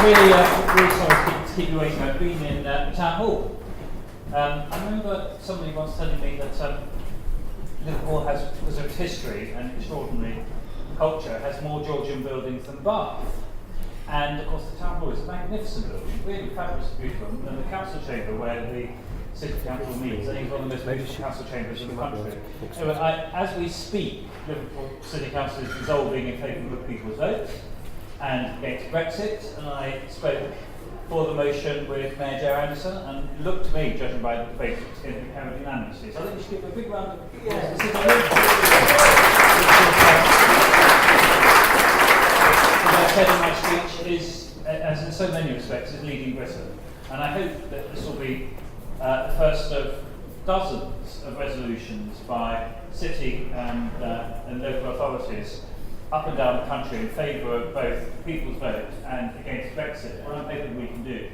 really sorry to keep you waiting. I've been in the town hall. I remember somebody once telling me that Liverpool has, because of its history and extraordinary culture, has more Georgian buildings than Bath. And of course the town hall is a magnificent building, really fabulous, beautiful. And the council chamber where the City Council meets, I think it's one of the most beautiful council chambers in the country. Anyway, as we speak, Liverpool City Council is dissolving in favour of PeoplesVote and against Brexit, and I spoke for the motion with Mayor Joe Anderson, and it looked to me, judging by the debate, it's going to be carried unanimously. So I think we should give a big round of applause. As I said in my speech, is, as in so many respects, is leading Britain. And I hope that this will be the first of dozens of resolutions by city and local authorities up and down the country in favour of both PeoplesVote and against Brexit. What I'm hoping we can do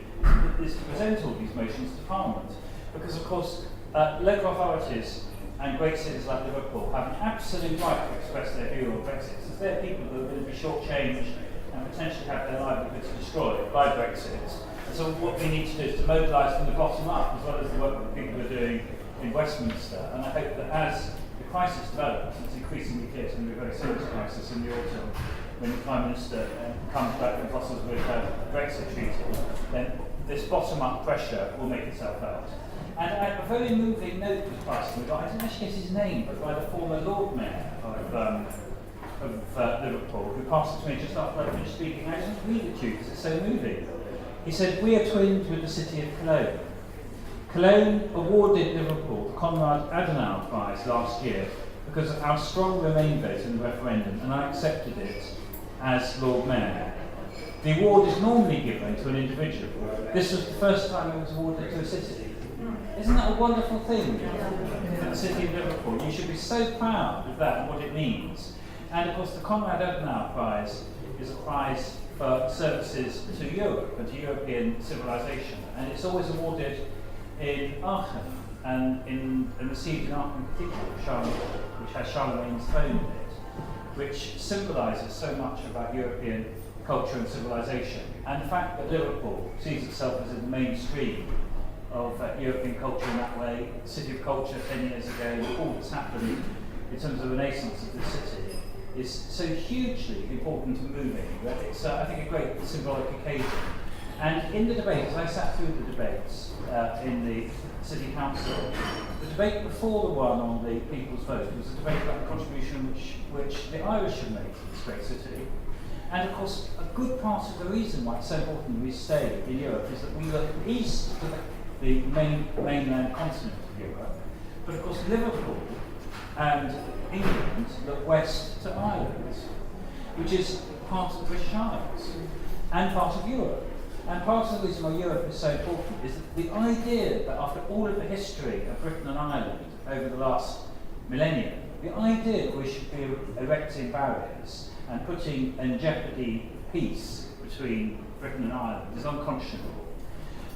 is to present all these motions to Parliament, because of course local authorities and great cities like Liverpool have an absolute right to express their view on Brexit, since they're people who are going to be shortchanged and potentially have their livelihoods destroyed by Brexit. And so what we need to do is to mobilise from the bottom up, as well as the work that people are doing in Westminster. And I hope that as the crisis develops, it's increasingly clear it's going to be a very serious crisis in the autumn, when the Prime Minister comes back from Brussels with a Brexit treaty, then this bottom-up pressure will make itself felt. And a very moving note was passed to me, I didn't actually get his name, but by the former Lord Mayor of Liverpool, who passed it to me just after I finished speaking. I just read it to you because it's so moving. He said, "We are twinned with the city of Cologne. Cologne awarded Liverpool the Konrad Adenauer Prize last year because of our strong Remain vote in the referendum, and I accepted it as Lord Mayor. The award is normally given to an individual. This was the first time it was awarded to a city." Isn't that a wonderful thing for the city of Liverpool? You should be so proud of that and what it means. And of course the Konrad Adenauer Prize is a prize for services to Europe and to European civilization. And it's always awarded in Aachen and received in Aachen Cathedral, which has Charlemagne's throne in it, which symbolises so much about European culture and civilization. And the fact that Liverpool sees itself as in the mainstream of European culture in that way, City of Culture 10 years ago, all that's happened in terms of the renaissance of the city is so hugely important and moving that it's, I think, a great symbolic occasion. And in the debate, as I sat through the debates in the City Council, the debate before the one on the PeoplesVote was a debate about the contribution which the Irish have made to this great city. And of course, a good part of the reason why it's so important we stay in Europe is that we look east to the mainland continent of Europe, but of course Liverpool and England look west to Ireland, which is part of the British Isles and part of Europe. And part of the reason why Europe is so important is that the idea that after all of the history of Britain and Ireland over the last millennium, the idea that we should be erecting barriers and putting in jeopardy peace between Britain and Ireland is unconscionable.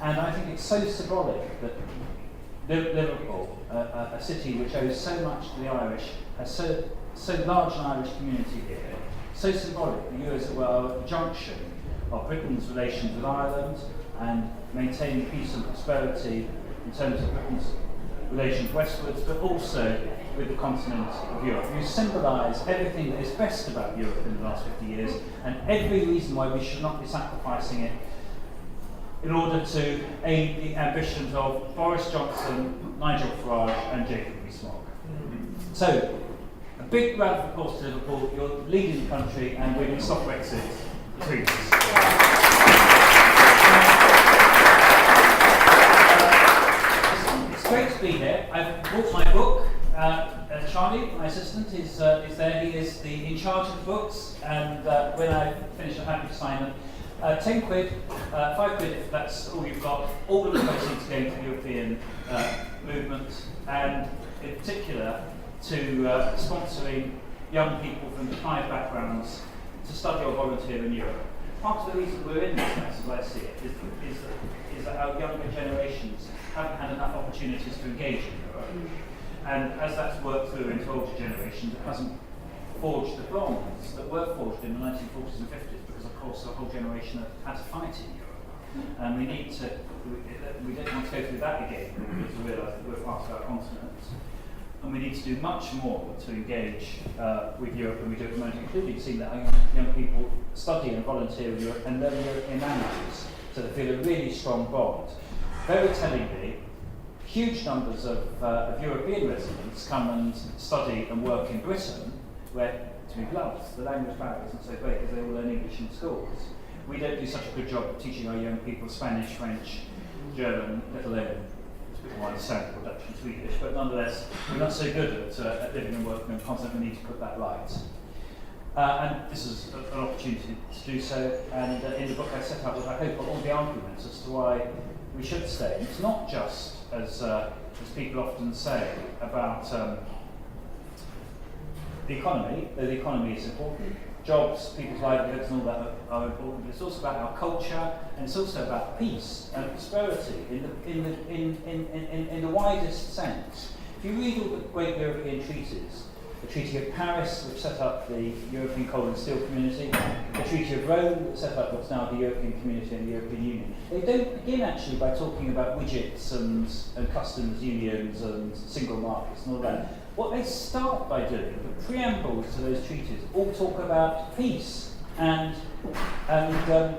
And I think it's so symbolic that Liverpool, a city which owes so much to the Irish, has so large an Irish community here, so symbolic that you as well at the junction of Britain's relations with Ireland and maintaining peace and prosperity in terms of Britain's relations westwards, but also with the continent of Europe. You symbolise everything that is best about Europe in the last 50 years, and every reason why we should not be sacrificing it in order to aid the ambitions of Boris Johnson, Nigel Farage and Jacob Rees-Mogg. So, a big round of applause to Liverpool. You're leading the country and we're going to stop Brexit between us. It's great to be here. I've brought my book. Charlie, my assistant, is there. He is in charge of the books, and when I finish I'm happy to sign them. 10 quid, 5 quid if that's all you've got. All of the proceeds going to the European movement, and in particular to sponsoring young people from deprived backgrounds to study or volunteer in Europe. Part of the reason we're in this mess, as I see it, is that our younger generations haven't had enough opportunities to engage in Europe. And as that's worked through into older generations, it hasn't forged the bonds that were forged in the 1940s and 50s, because of course, a whole generation of how to fight in Europe. And we don't want to go through that again. We need to realise that we're part of our continent. And we need to do much more to engage with Europe than we do at the moment, including seeing that young people study and volunteer with Europe and learn European languages, so they feel a really strong bond. Very tellingly, huge numbers of European residents come and study and work in Britain, where, to be blunt, the language barrier isn't so great because they all learn English in schools. We don't do such a good job of teaching our young people Spanish, French, German, let alone more understandable Dutch and Swedish, but nonetheless, we're not so good at living and working on the continent. We need to put that right. And this is an opportunity to do so, and in the book I set out what I hope are all the arguments as to why we should stay. And it's not just, as people often say, about the economy, though the economy is important. Jobs, people's livelihoods and all that are important, but it's also about our culture, and it's also about peace and prosperity in the widest sense. If you read all the great European treaties, the Treaty of Paris, which set up the European Coal and Steel Community, the Treaty of Rome, that set up what's now the European Community and the European Union, they don't begin actually by talking about widgets and customs unions and single markets and all that. What they start by doing, the preambles to those treaties, all talk about peace and the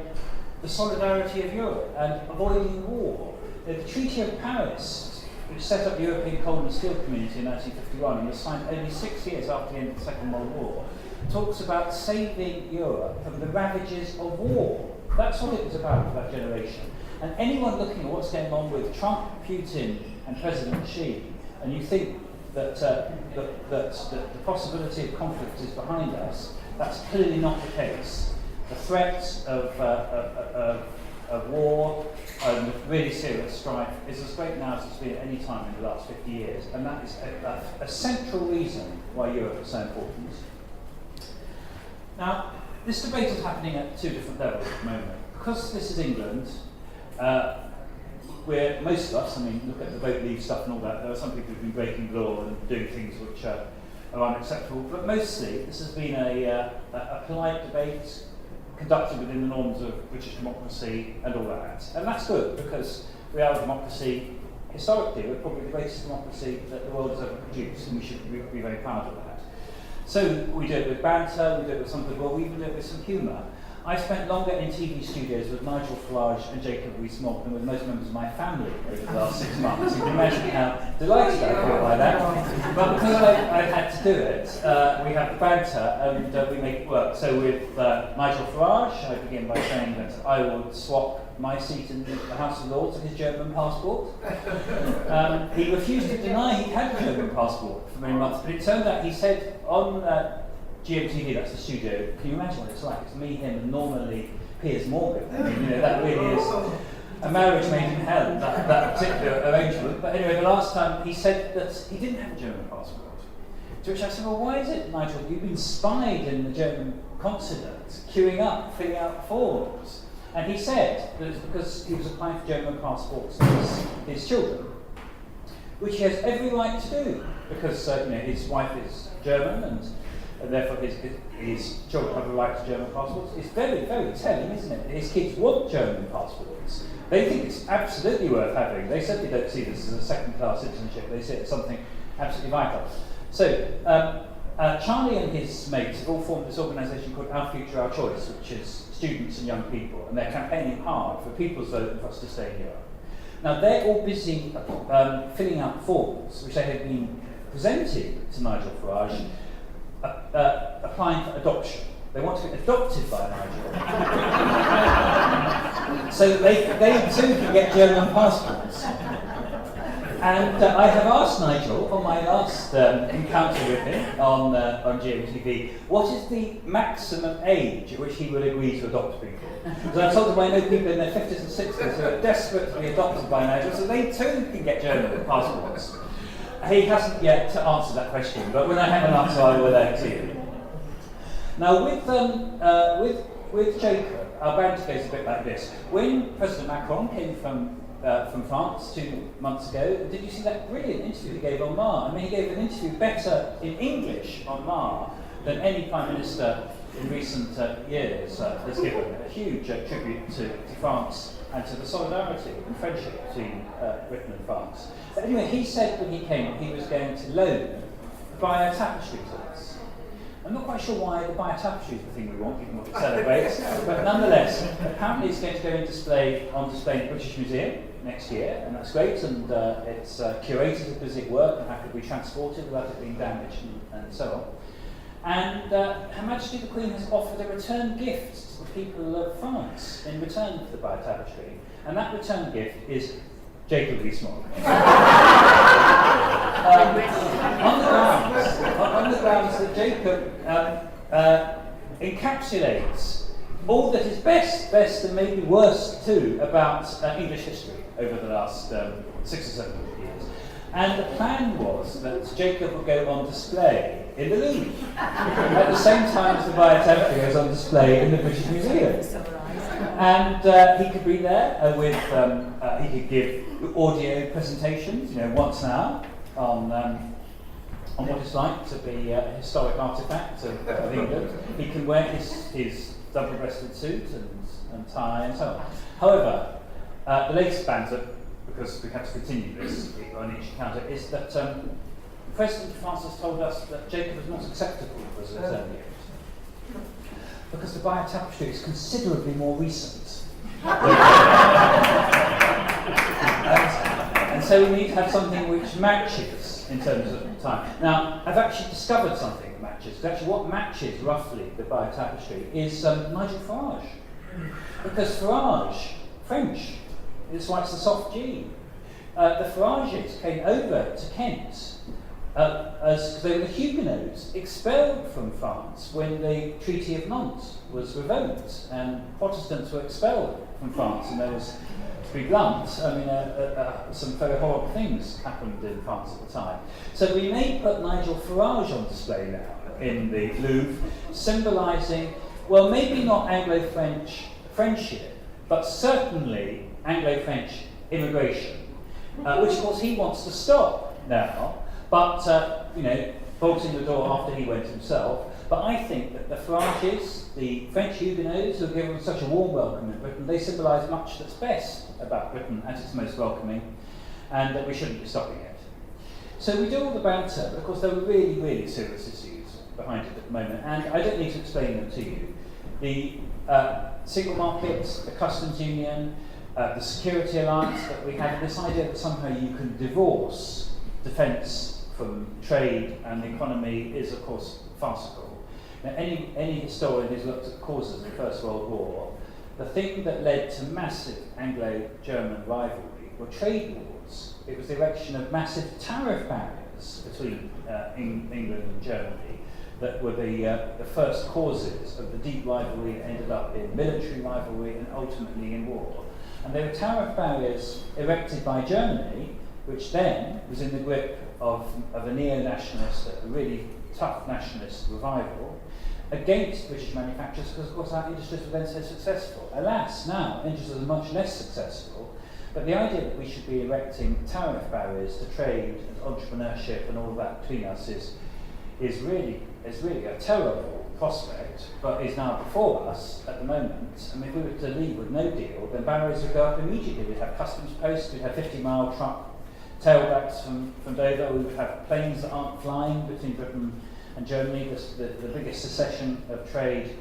solidarity of Europe and avoiding war. The Treaty of Paris, which set up the European Coal and Steel Community in 1951 and was signed only 6 years after the end of the Second World War, talks about saving Europe from the ravages of war. That's what it was about for that generation. And anyone looking at what's going on with Trump, Putin and President Xi, and you think that the possibility of conflict is behind us, that's clearly not the case. The threat of war and really serious strife is as great now as it's been at any time in the last 50 years, and that is a central reason why Europe is so important. Now, this debate is happening at two different levels at the moment. Because this is England, where most of us, look at the vote leave stuff and all that, there are some people who've been breaking the law and doing things which are unacceptable, but mostly this has been a polite debate conducted within the norms of British democracy and all that. And that's good, because we are a democracy, historically, we're probably the greatest democracy that the world has ever produced, and we should be very proud of that. So we do it with banter, we do it with some goodwill, we even do it with some humour. I spent longer in TV studios with Nigel Farage and Jacob Rees-Mogg than with most members of my family over the last 6 months. You can imagine how delighted I feel by that. But because I've had to do it, we have the banter and we make it work. So with Nigel Farage, I begin by saying that I would swap my seat in the House of Lords and his German passport. He refused to deny he had a German passport for many months, but it turned out he said on GMTV, that's the studio. Can you imagine what it's like? It's me, him, and normally Piers Morgan. That really is a marriage made in hell, that particular arrangement. But anyway, the last time he said that he didn't have a German passport. To which I said, well, why is it, Nigel, you've been spied in the German consulate, queuing up, filling out forms? And he said that it's because he was applying for German passports for his children, which he has every right to do, because his wife is German and therefore his children have a right to German passports. It's very, very telling, isn't it? His kids want German passports. They think it's absolutely worth having. They certainly don't see this as a second-class citizenship. They see it as something absolutely vital. So Charlie and his mates have all formed this organisation called Our Future, Our Choice, which is students and young people, and they're campaigning hard for PeoplesVote and for us to stay in Europe. Now, they're all busy filling out forms, which they have been presenting to Nigel Farage, applying for adoption. They want to be adopted by Nigel. So they too can get German passports. And I have asked Nigel on my last encounter with him on GMTV, what is the maximum age at which he would agree to adopt people? Because I told him I know people in their 50s and 60s who are desperate to be adopted by Nigel, so they too can get German passports. He hasn't yet answered that question, but when I have an answer, I will to you. Now, with Jacob, our banter goes a bit like this. When President Macron came from France 2 months ago, did you see that brilliant interview he gave on Mar? He gave an interview better in English on Mar than any Prime Minister in recent years has given a huge tribute to France and to the solidarity and friendship between Britain and France. But anyway, he said when he came he was going to loan the Bayeux tapestry to us. I'm not quite sure why the Bayeux tapestry is the thing we want, given what it celebrates, but nonetheless, apparently it's going to go on display in the British Museum next year, and that's great, and it's curated as does it work and how could be transported without it being damaged and so on. And Her Majesty the Queen has offered a return gift to the people of France in return for the Bayeux tapestry, and that return gift is Jacob Rees-Mogg. on the grounds that Jacob encapsulates all that is best and maybe worst too about English history over the last 6 or 7 years. And the plan was that Jacob would go on display in the Louvre at the same time as the Bayeux tapestry goes on display in the British Museum. And he could be there with, he could give audio presentations, once an hour on what it's like to be a historic artefact of England. He can wear his double-breasted suit and tie and so on. However, the latest banter, because we have to continue this on each encounter, is that the President of France has told us that Jacob is not acceptable as a return gift, because the Bayeux tapestry is considerably more recent. and so we need to have something which matches in terms of time. Now, I've actually discovered something that matches. Actually, what matches roughly the Bayeux tapestry is Nigel Farage, because Farage, French, that's why it's the soft G. The Farages came over to Kent as they were the Huguenots expelled from France when the Treaty of Nantes was revoked and Protestants were expelled from France, and there was, to be blunt, some very horrible things happened in France at the time. So we may put Nigel Farage on display now in the Louvre, symbolising, well, maybe not Anglo-French friendship, but certainly Anglo-French immigration, which of course he wants to stop now, but bolting the door after he went himself. But I think that the Farages, the French Huguenots who are given such a warm welcome in Britain, they symbolise much that's best about Britain at its most welcoming, and that we shouldn't be stopping it. So we do all the banter, but of course there were really, really serious issues behind it at the moment, and I don't need to explain them to you. The single market, the customs union, the security alliance that we have, this idea that somehow you can divorce defence from trade and the economy is, of course, farcical. Now, any historian who's looked at causes of the First World War, the thing that led to massive Anglo-German rivalry were trade wars. It was the erection of massive tariff barriers between England and Germany that were the first causes of the deep rivalry that ended up in military rivalry and ultimately in war. And they were tariff barriers erected by Germany, which then was in the grip of a neo-nationalist, a really tough nationalist revival, against British manufacturers, because of course our industries were then so successful. Alas, now industries are much less successful, but the idea that we should be erecting tariff barriers to trade and entrepreneurship and all of that between us is really a terrible prospect, but is now before us at the moment. I mean, if we were to leave with no deal, then barriers would go up immediately. We'd have customs posts, we'd have 50-mile truck tailbacks from Dover, we would have planes that aren't flying between Britain and Germany, the biggest secession of trade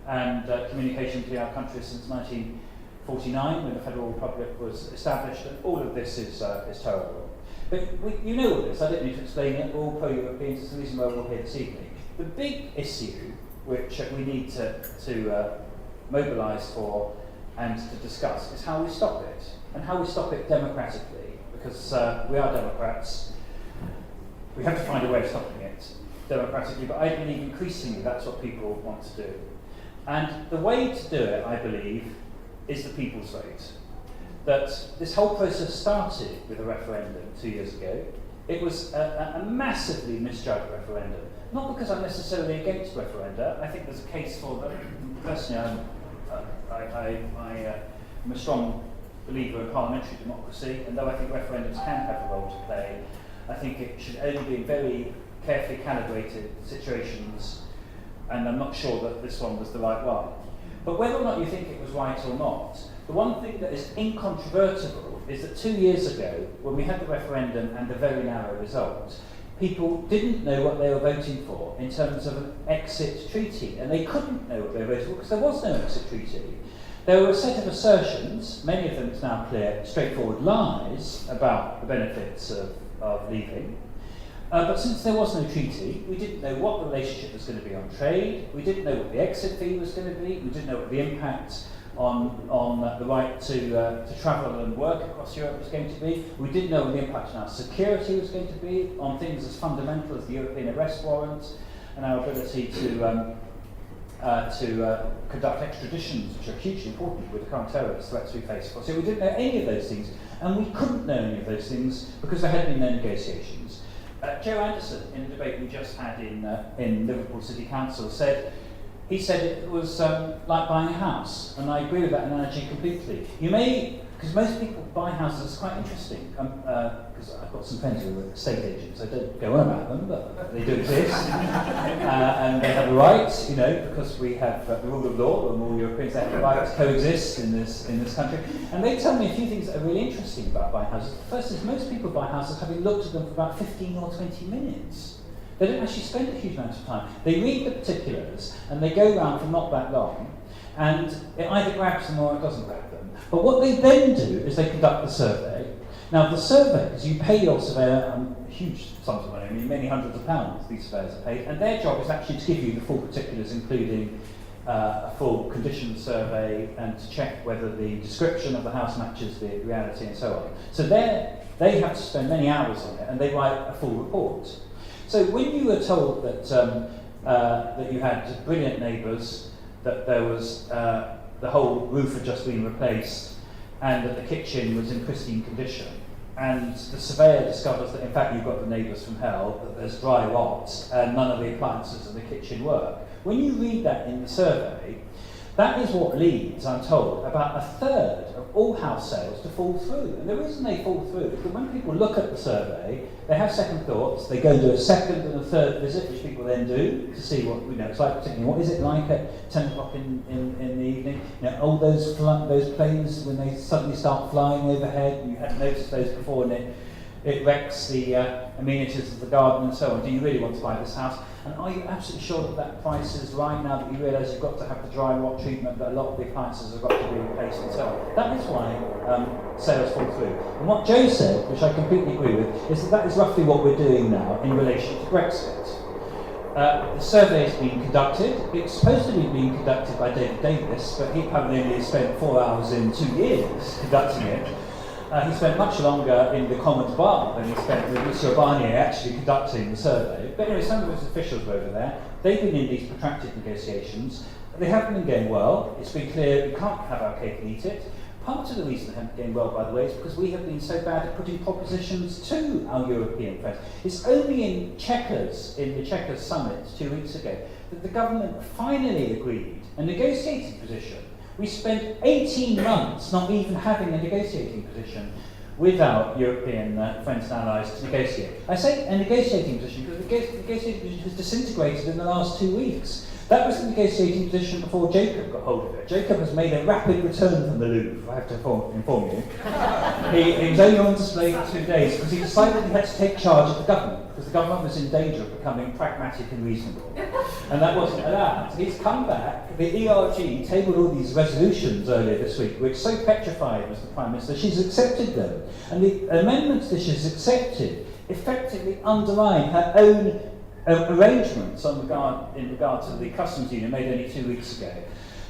and communication between our countries since 1949, when the Federal Republic was established, and all of this is terrible. But you know all this, I don't need to explain it, we're all pro-Europeans, it's the reason why we're all here this evening. The big issue which we need to mobilise for and to discuss is how we stop it, and how we stop it democratically, because we are Democrats. We have to find a way of stopping it democratically, but I believe increasingly that's what people want to do. And the way to do it, I believe, is the people's vote. That this whole process started with a referendum 2 years ago. It was a massively misjudged referendum. Not because I'm necessarily against referenda. I think there's a case for that. Personally, I'm a strong believer in parliamentary democracy, and though I think referendums can have a role to play, I think it should only be in very carefully calibrated situations and I'm not sure that this one was the right one. But whether or not you think it was right or not, the one thing that is incontrovertible is that 2 years ago, when we had the referendum and the very narrow result, people didn't know what they were voting for in terms of an exit treaty, and they couldn't know what they were voting for because there was no exit treaty. There were a set of assertions, many of them it's now clear, straightforward lies about the benefits of leaving. But since there was no treaty, we didn't know what the relationship was going to be on trade, we didn't know what the exit fee was going to be, we didn't know what the impact on the right to travel and work across Europe was going to be, we didn't know what the impact on our security was going to be, on things as fundamental as the European arrest warrant and our ability to conduct extraditions, which are hugely important with the current terrorist threats we face. So we didn't know any of those things, and we couldn't know any of those things because there had been no negotiations. Joe Anderson, in a debate we just had in Liverpool City Council, said it was like buying a house, and I agree with that analogy completely. You may, because most people buy houses, it's quite interesting, because I've got some friends who are estate agents, I don't go on about them, but they do exist, and they have a right, you know, because we have the rule of law, and all Europeans have the right to coexist in this country, and they tell me a few things that are really interesting about buying houses. The first is most people buy houses having looked at them for about 15 or 20 minutes. They don't actually spend a huge amount of time. They read the particulars, and they go around for not that long, and it either grabs them or it doesn't grab them. But what they then do is they conduct the survey. Now the surveys, you pay your surveyor huge sums of money, I mean many hundreds of pounds these surveyors are paid, and their job is actually to give you the full particulars, including a full condition survey and to check whether the description of the house matches the reality and so on. So they have to spend many hours on it, and they write a full report. So when you were told that that you had brilliant neighbours, that there was the whole roof had just been replaced, and that the kitchen was in pristine condition, and the surveyor discovers that in fact you've got the neighbours from hell, that there's dry rot, and none of the appliances in the kitchen work. When you read that in the survey, that is what leads, I'm told, about a third of all house sales to fall through. And the reason they fall through is that when people look at the survey, they have second thoughts, they go and do a second and a third visit, which people then do to see what, you know, it's like, particularly what is it like at 10 o'clock in the evening. You know, all those planes, when they suddenly start flying overhead, you hadn't noticed those before, and it wrecks the amenities of the garden and so on. Do you really want to buy this house? And are you absolutely sure that that price is right now that you realise you've got to have the dry rot treatment, that a lot of the appliances have got to be replaced and so on? That is why sales fall through. And what Joe said, which I completely agree with, is that is roughly what we're doing now in relation to Brexit. The survey is being conducted. It's supposed to be being conducted by David Davis, but he apparently only spent 4 hours in 2 years conducting it. He spent much longer in the Commons bar than he spent with Monsieur Barnier actually conducting the survey. But anyway, some of his officials were over there. They've been in these protracted negotiations. They haven't been going well. It's been clear we can't have our cake and eat it. Part of the reason they haven't been going well, by the way, is because we have been so bad at putting propositions to our European friends. It's only in the Chequers summit 2 weeks ago that the government finally agreed a negotiating position. We spent 18 months not even having a negotiating position with our European friends and allies to negotiate. I say a negotiating position because the negotiating position has disintegrated in the last 2 weeks. That was the negotiating position before Jacob got hold of it. Jacob has made a rapid return from the Louvre, I have to inform you. He was only on display for 2 days because he decided he had to take charge of the government, because the government was in danger of becoming pragmatic and reasonable. And that wasn't allowed. He's come back. The ERG tabled all these resolutions earlier this week, which so petrified was the Prime Minister, she's accepted them. And the amendments that she's accepted effectively underline her own arrangements in regard to the customs union made only 2 weeks ago.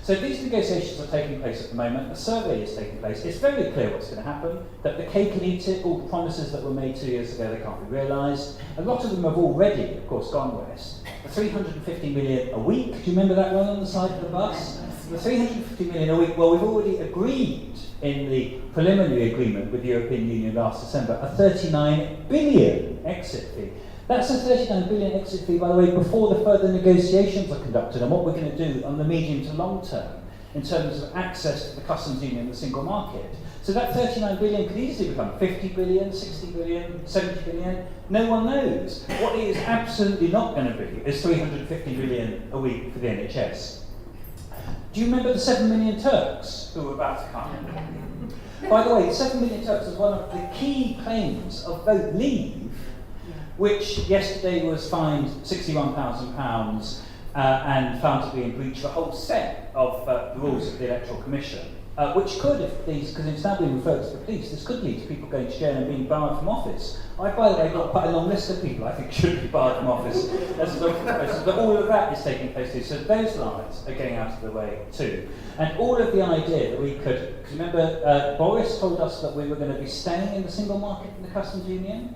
So these negotiations are taking place at the moment. The survey is taking place. It's very clear what's going to happen, that the cake and eat it, all the promises that were made 2 years ago, they can't be realised. A lot of them have already, of course, gone west. The 350 million a week, do you remember that one on the side of the bus? The 350 million a week, well, we've already agreed in the preliminary agreement with the European Union last December, a 39 billion exit fee. That's a 39 billion exit fee, by the way, before the further negotiations are conducted and what we're going to do on the medium to long term. in terms of access to the customs union and the single market. So that 39 billion could easily become 50 billion, 60 billion, 70 billion. No one knows. What it is absolutely not going to be is 350 billion a week for the NHS. Do you remember the 7 million Turks who were about to come? By the way, the 7 million Turks was one of the key claims of Vote Leave, which yesterday was fined £61,000 and found to be in breach of a whole set of the rules of the Electoral Commission, which could, if these, because it's now being referred to the police, this could lead to people going to jail and being barred from office. I, by the way, got quite a long list of people I think should be barred from office as a result of the process, but all of that is taking place too. So those lies are getting out of the way too. And all of the idea that we could, because remember, Boris told us that we were going to be staying in the single market in the customs union,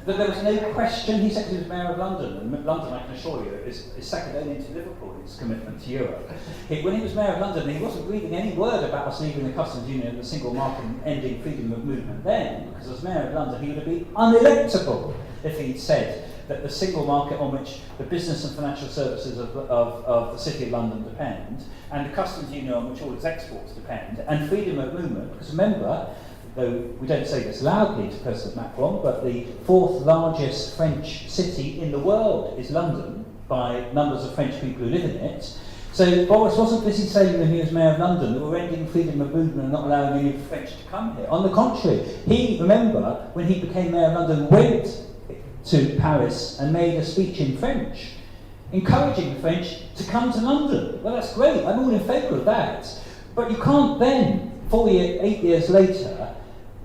that there was no question. He said he was Mayor of London, and London, I can assure you, is second only to Liverpool in its commitment to Europe. When he was Mayor of London, he wasn't reading any word about us leaving the customs union and the single market and ending freedom of movement then, because as Mayor of London, he would have been unelectable if he'd said that the single market on which the business and financial services of the City of London depend, and the customs union on which all its exports depend, and freedom of movement, because remember, though we don't say this loudly to President Macron, but the fourth largest French city in the world is London, by numbers of French people who live in it. So Boris wasn't busy saying when he was Mayor of London that we're ending freedom of movement and not allowing any of the French to come here. On the contrary, he, remember, when he became Mayor of London, went to Paris and made a speech in French, encouraging the French to come to London. Well, that's great, I'm all in favour of that. But you can't then, 8 years later,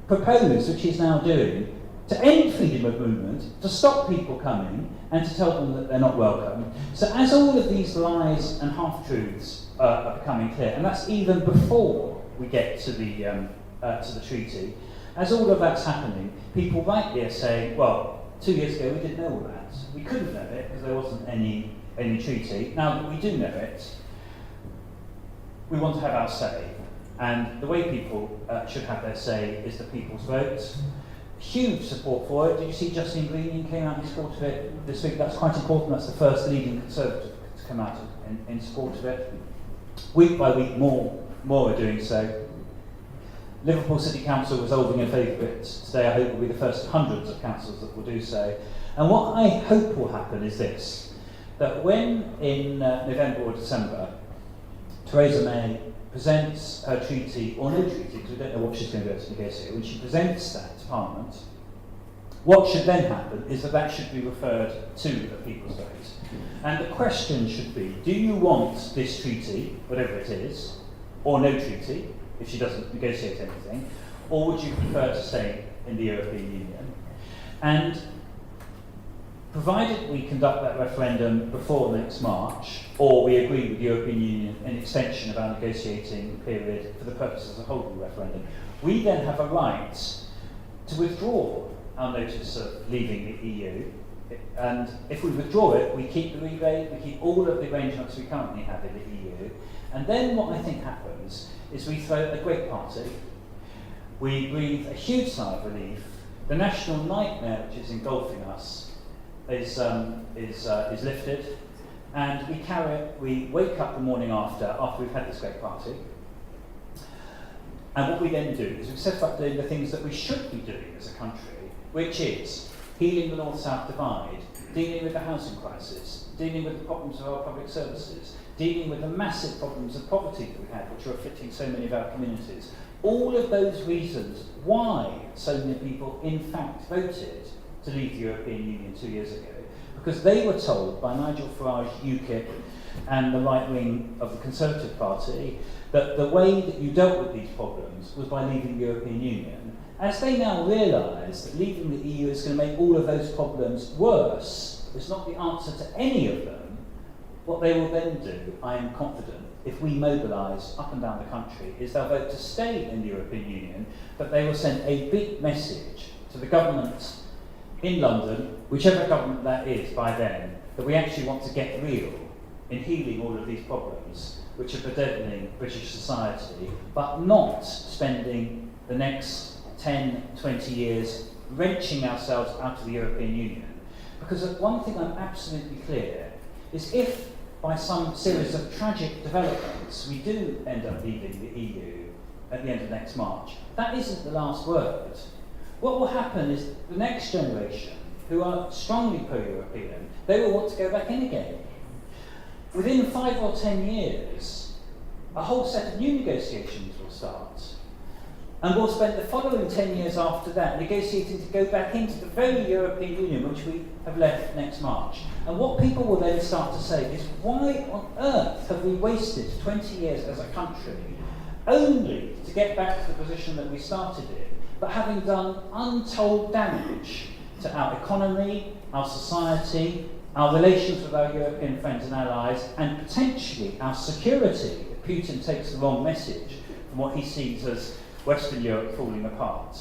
propose, which he's now doing, to end freedom of movement, to stop people coming, and to tell them that they're not welcome. So as all of these lies and half-truths are becoming clear, and that's even before we get to the treaty, as all of that's happening, people rightly are saying, well, 2 years ago we didn't know all that. We couldn't know it because there wasn't any treaty. Now that we do know it, we want to have our say. And the way people should have their say is the people's vote. Huge support for it. Did you see Justine Green came out in support of it this week? That's quite important. That's the first leading Conservative to come out in support of it. Week by week, more are doing so. Liverpool City Council resolving in favour of it today. I hope will be the first of hundreds of councils that will do so. And what I hope will happen is this, that when in November or December, Theresa May presents her treaty, or no treaty, because we don't know what she's going to be able to negotiate, when she presents that to Parliament, what should then happen is that should be referred to the People's Vote. And the question should be, do you want this treaty, whatever it is, or no treaty, if she doesn't negotiate anything, or would you prefer to stay in the European Union? And provided we conduct that referendum before next March, or we agree with the European Union an extension of our negotiating period for the purposes of holding the referendum, we then have a right to withdraw our notice of leaving the EU. And if we withdraw it, we keep the rebate, we keep all of the arrangements we currently have in the EU. And then what I think happens is we throw a great party, we breathe a huge sigh of relief, the national nightmare which is engulfing us is lifted, and we wake up the morning after we've had this great party, and what we then do is we set about doing the things that we should be doing as a country, which is healing the North-South divide, dealing with the housing crisis, dealing with the problems of our public services, dealing with the massive problems of poverty that we have, which are afflicting so many of our communities. All of those reasons why so many people in fact voted to leave the European Union 2 years ago, because they were told by Nigel Farage, UKIP, and the right wing of the Conservative Party that the way that you dealt with these problems was by leaving the European Union. As they now realise that leaving the EU is going to make all of those problems worse, it's not the answer to any of them, what they will then do, I am confident, if we mobilise up and down the country, is they'll vote to stay in the European Union, but they will send a big message to the government in London, whichever government that is by then, that we actually want to get real in healing all of these problems which are bedeviling British society, but not spending the next 10, 20 years wrenching ourselves out of the European Union. Because one thing I'm absolutely clear is if by some series of tragic developments, we do end up leaving the EU at the end of next March, that isn't the last word. What will happen is the next generation, who are strongly pro-European, they will want to go back in again. Within 5 or 10 years, a whole set of new negotiations will start. And we'll spend the following 10 years after that negotiating to go back into the very European Union which we have left next March. And what people will then start to say is, why on earth have we wasted 20 years as a country only to get back to the position that we started in, but having done untold damage to our economy, our society, our relations with our European friends and allies, and potentially our security if Putin takes the wrong message from what he sees as Western Europe falling apart.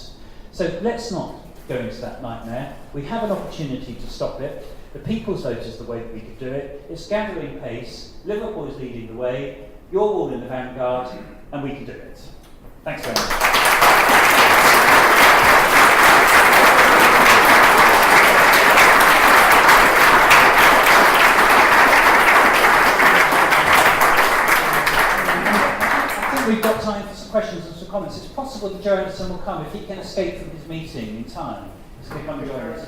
So let's not go into that nightmare. We have an opportunity to stop it. The people's vote is the way that we could do it. It's gathering pace. Liverpool is leading the way. You're all in the vanguard, and we can do it. Thanks very much. We've got time for some questions and some comments. It's possible that Joe Anderson will come if he can escape from his meeting in time. He's going to come and join us.